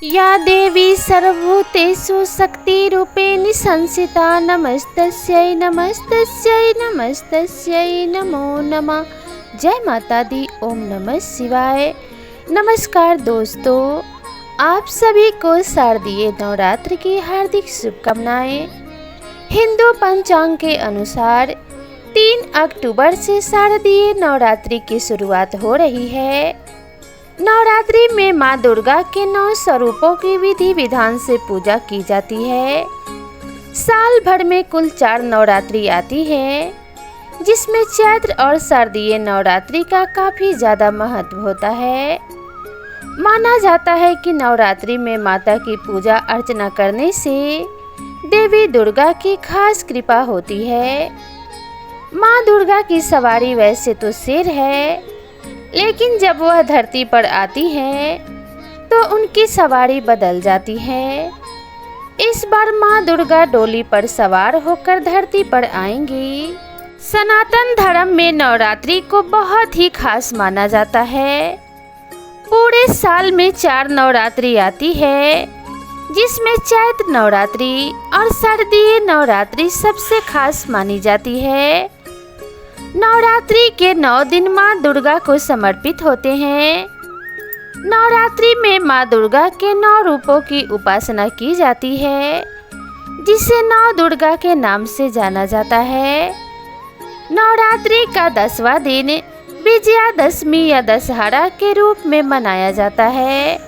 या देवी सर्वभूतेषु शक्तिरूपेण संस्थिता नमस्तस्यै नमस्तस्यै नमस्तस्यै नमो नमः। जय माता दी। ओम नमः शिवाय। नमस्कार दोस्तों, आप सभी को शारदीय नवरात्र की हार्दिक शुभकामनाएं। हिंदू पंचांग के अनुसार 3 अक्टूबर से शारदीय नवरात्रि की शुरुआत हो रही है। नवरात्रि में मां दुर्गा के 9 स्वरूपों की विधि विधान से पूजा की जाती है। साल भर में कुल 4 नवरात्रि आती है, जिसमें चैत्र और शारदीय नवरात्रि का काफ़ी ज़्यादा महत्व होता है। माना जाता है कि नवरात्रि में माता की पूजा अर्चना करने से देवी दुर्गा की खास कृपा होती है। मां दुर्गा की सवारी वैसे तो शेर है, लेकिन जब वह धरती पर आती है तो उनकी सवारी बदल जाती है। इस बार मां दुर्गा डोली पर सवार होकर धरती पर आएंगी। सनातन धर्म में नवरात्रि को बहुत ही खास माना जाता है। पूरे साल में 4 नवरात्रि आती है, जिसमें चैत्र नवरात्रि और शारदीय नवरात्रि सबसे खास मानी जाती है। नवरात्रि के 9 दिन मां दुर्गा को समर्पित होते हैं। नवरात्रि में मां दुर्गा के 9 रूपों की उपासना की जाती है, जिसे 9 दुर्गा के नाम से जाना जाता है। नवरात्रि का 10वां दिन विजयादशमी या दशहरा के रूप में मनाया जाता है।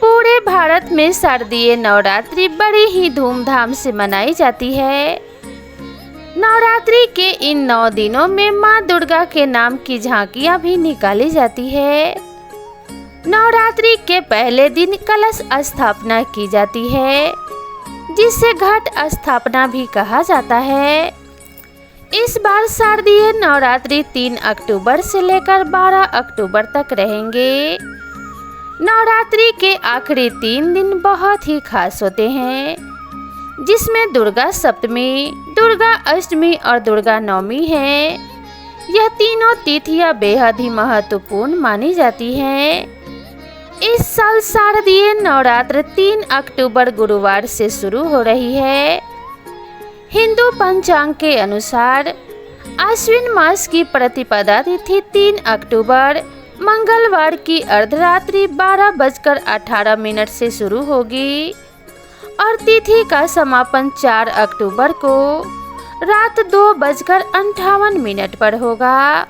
पूरे भारत में शारदीय नवरात्रि बड़ी ही धूमधाम से मनाई जाती है। नवरात्रि के इन 9 दिनों में मां दुर्गा के नाम की झांकियां भी निकाली जाती है। नवरात्रि के पहले दिन कलश स्थापना की जाती है, जिसे घट स्थापना भी कहा जाता है। इस बार शारदीय नवरात्रि 3 अक्टूबर से लेकर 12 अक्टूबर तक रहेंगे। नवरात्रि के आखिरी 3 दिन बहुत ही खास होते हैं, जिसमें दुर्गा सप्तमी, दुर्गा अष्टमी और दुर्गा नवमी है। यह तीनों तिथियां बेहद ही महत्वपूर्ण मानी जाती हैं। इस साल शारदीय नवरात्र 3 अक्टूबर गुरुवार से शुरू हो रही है। हिंदू पंचांग के अनुसार आश्विन मास की प्रतिपदा तिथि 3 अक्टूबर मंगलवार की अर्धरात्रि 12:18 से शुरू होगी और तिथि का समापन 4 अक्टूबर को रात 2:58 पर होगा।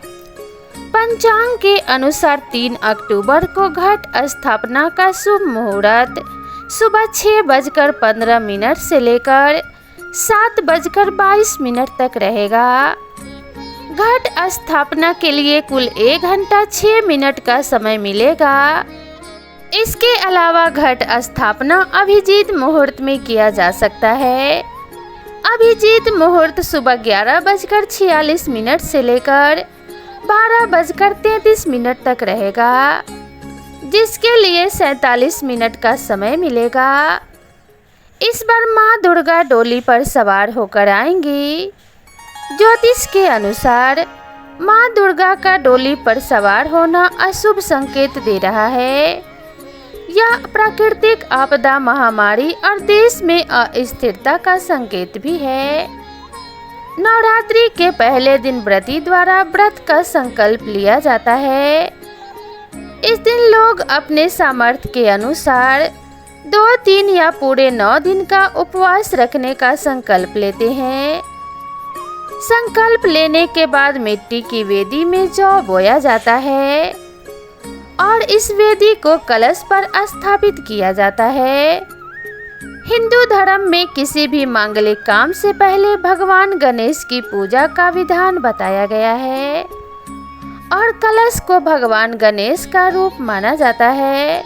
पंचांग के अनुसार 3 अक्टूबर को घट स्थापना का शुभ मुहूर्त सुबह 6:15 से लेकर 7:22 तक रहेगा। घट स्थापना के लिए कुल 1 घंटा 6 मिनट का समय मिलेगा। इसके अलावा घट स्थापना अभिजीत मुहूर्त में किया जा सकता है। अभिजीत मुहूर्त सुबह 11:46 से लेकर 12:33 तक रहेगा, जिसके लिए 47 मिनट का समय मिलेगा। इस बार मां दुर्गा डोली पर सवार होकर आएंगी। ज्योतिष के अनुसार मां दुर्गा का डोली पर सवार होना अशुभ संकेत दे रहा है। यह प्राकृतिक आपदा, महामारी और देश में अस्थिरता का संकेत भी है। नवरात्रि के पहले दिन व्रती द्वारा व्रत का संकल्प लिया जाता है। इस दिन लोग अपने सामर्थ्य के अनुसार 2, 3 या पूरे 9 दिन का उपवास रखने का संकल्प लेते हैं। संकल्प लेने के बाद मिट्टी की वेदी में जौ बोया जाता है और इस वेदी को कलश पर स्थापित किया जाता है। हिंदू धर्म में किसी भी मांगलिक काम से पहले भगवान गणेश की पूजा का विधान बताया गया है और कलश को भगवान गणेश का रूप माना जाता है।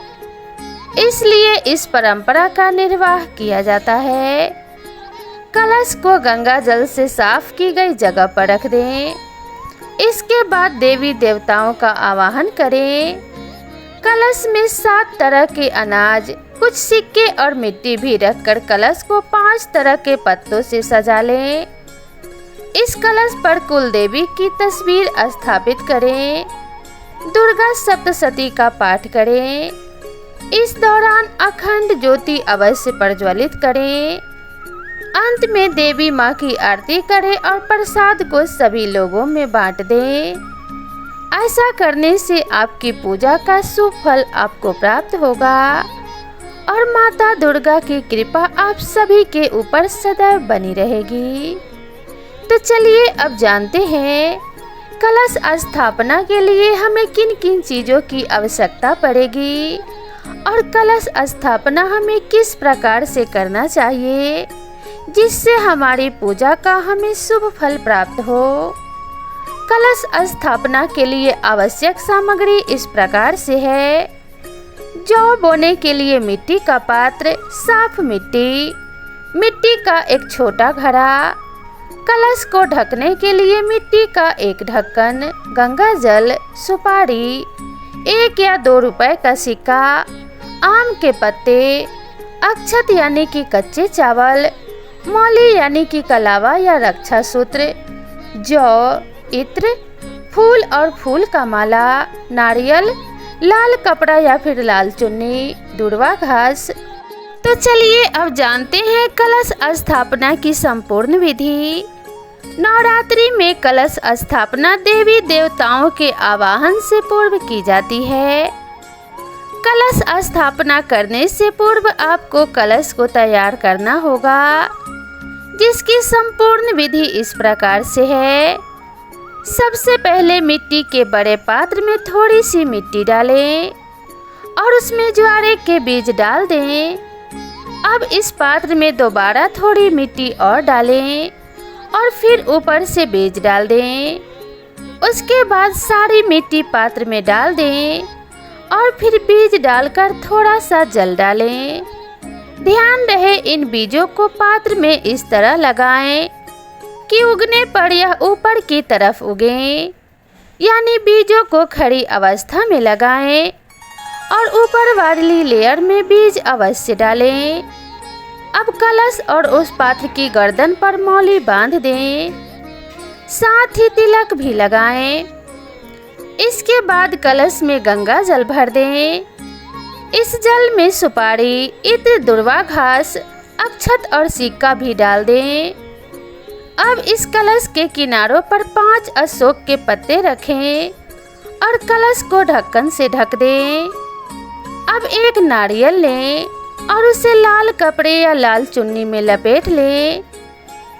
इसलिए इस परंपरा का निर्वाह किया जाता है। कलश को गंगा जल से साफ की गई जगह पर रख दें। इसके बाद देवी देवताओं का आवाहन करें। कलश में 7 तरह के अनाज, कुछ सिक्के और मिट्टी भी रखकर कलश को 5 तरह के पत्तों से सजा लें। इस कलश पर कुल देवी की तस्वीर स्थापित करें। दुर्गा सप्तशती का पाठ करें। इस दौरान अखंड ज्योति अवश्य प्रज्वलित करें। अंत में देवी माँ की आरती करें और प्रसाद को सभी लोगों में बांट दें। ऐसा करने से आपकी पूजा का शुभ फल आपको प्राप्त होगा और माता दुर्गा की कृपा आप सभी के ऊपर सदैव बनी रहेगी। तो चलिए अब जानते हैं कलश स्थापना के लिए हमें किन किन चीज़ों की आवश्यकता पड़ेगी और कलश स्थापना हमें किस प्रकार से करना चाहिए जिससे हमारी पूजा का हमें शुभ फल प्राप्त हो। कलश स्थापना के लिए आवश्यक सामग्री इस प्रकार से है। जौ बोने के लिए मिट्टी का पात्र, साफ मिट्टी, मिट्टी का एक छोटा घड़ा, कलश को ढकने के लिए मिट्टी का एक ढक्कन, गंगा जल, सुपारी, 1 या 2 रुपए का सिक्का, आम के पत्ते, अक्षत यानी कि कच्चे चावल, मौली यानी कि कलावा या रक्षा सूत्र, जौ, इत्र, फूल और फूल का माला, नारियल, लाल कपड़ा या फिर लाल चुन्नी, दुर्वा घास। तो चलिए अब जानते हैं कलश स्थापना की संपूर्ण विधि। नवरात्रि में कलश स्थापना देवी देवताओं के आवाहन से पूर्व की जाती है। कलश स्थापना करने से पूर्व आपको कलश को तैयार करना होगा, जिसकी संपूर्ण विधि इस प्रकार से है। सबसे पहले मिट्टी के बड़े पात्र में थोड़ी सी मिट्टी डालें और उसमें ज्वारे के बीज डाल दें। अब इस पात्र में दोबारा थोड़ी मिट्टी और डालें और फिर ऊपर से बीज डाल दें। उसके बाद सारी मिट्टी पात्र में डाल दें और फिर बीज डालकर थोड़ा सा जल डालें। ध्यान रहे इन बीजों को पात्र में इस तरह लगाएं कि उगने पर यह ऊपर की तरफ उगें, यानी बीजों को खड़ी अवस्था में लगाएं और ऊपर वाली लेयर में बीज अवश्य डालें। अब कलश और उस पात्र की गर्दन पर मौली बांध दें, साथ ही तिलक भी लगाएं। इसके बाद कलश में गंगा जल भर दें। इस जल में सुपारी, इत्र, दुर्वा घास, अक्षत और सिक्का भी डाल दें। अब इस कलश के किनारों पर 5 अशोक के पत्ते रखें और कलश को ढक्कन से ढक दें। अब एक नारियल लें और उसे लाल कपड़े या लाल चुन्नी में लपेट लें।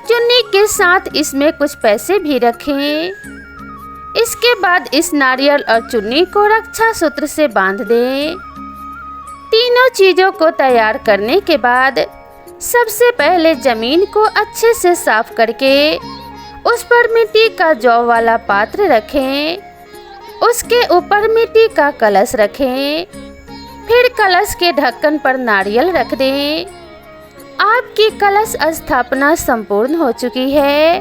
चुन्नी के साथ इसमें कुछ पैसे भी रखें। इसके बाद इस नारियल और चुन्नी को रक्षा सूत्र से बांध दें। तीनों चीज़ों को तैयार करने के बाद सबसे पहले जमीन को अच्छे से साफ करके उस पर मिट्टी का जौ वाला पात्र रखें। उसके ऊपर मिट्टी का कलश रखें। फिर कलश के ढक्कन पर नारियल रख दें। आपकी कलश स्थापना संपूर्ण हो चुकी है।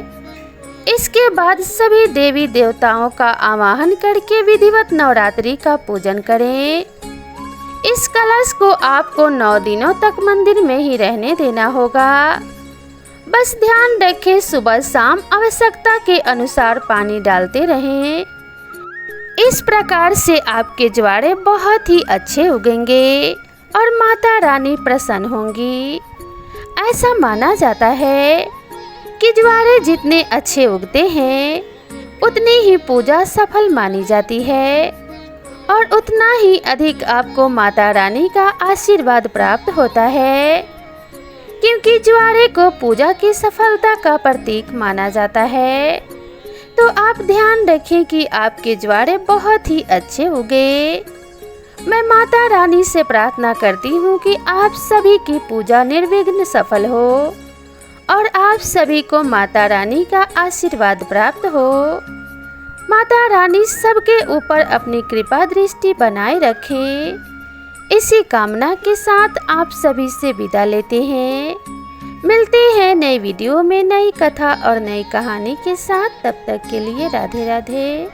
इसके बाद सभी देवी देवताओं का आवाहन करके विधिवत नवरात्रि का पूजन करें। इस कलश को आपको 9 दिनों तक मंदिर में ही रहने देना होगा। बस ध्यान रखें सुबह शाम आवश्यकता के अनुसार पानी डालते रहें। इस प्रकार से आपके ज्वारे बहुत ही अच्छे उगेंगे और माता रानी प्रसन्न होंगी। ऐसा माना जाता है कि ज्वारे जितने अच्छे उगते हैं उतनी ही पूजा सफल मानी जाती है और उतना ही अधिक आपको माता रानी का आशीर्वाद प्राप्त होता है, क्योंकि ज्वारे को पूजा की सफलता का प्रतीक माना जाता है। तो आप ध्यान रखें कि आपके ज्वारे बहुत ही अच्छे उगे। मैं माता रानी से प्रार्थना करती हूँ कि आप सभी की पूजा निर्विघ्न सफल हो और आप सभी को माता रानी का आशीर्वाद प्राप्त हो। माता रानी सबके ऊपर अपनी कृपा दृष्टि बनाए रखें। इसी कामना के साथ आप सभी से विदा लेते हैं। मिलते हैं नई वीडियो में नई कथा और नई कहानी के साथ। तब तक के लिए राधे राधे।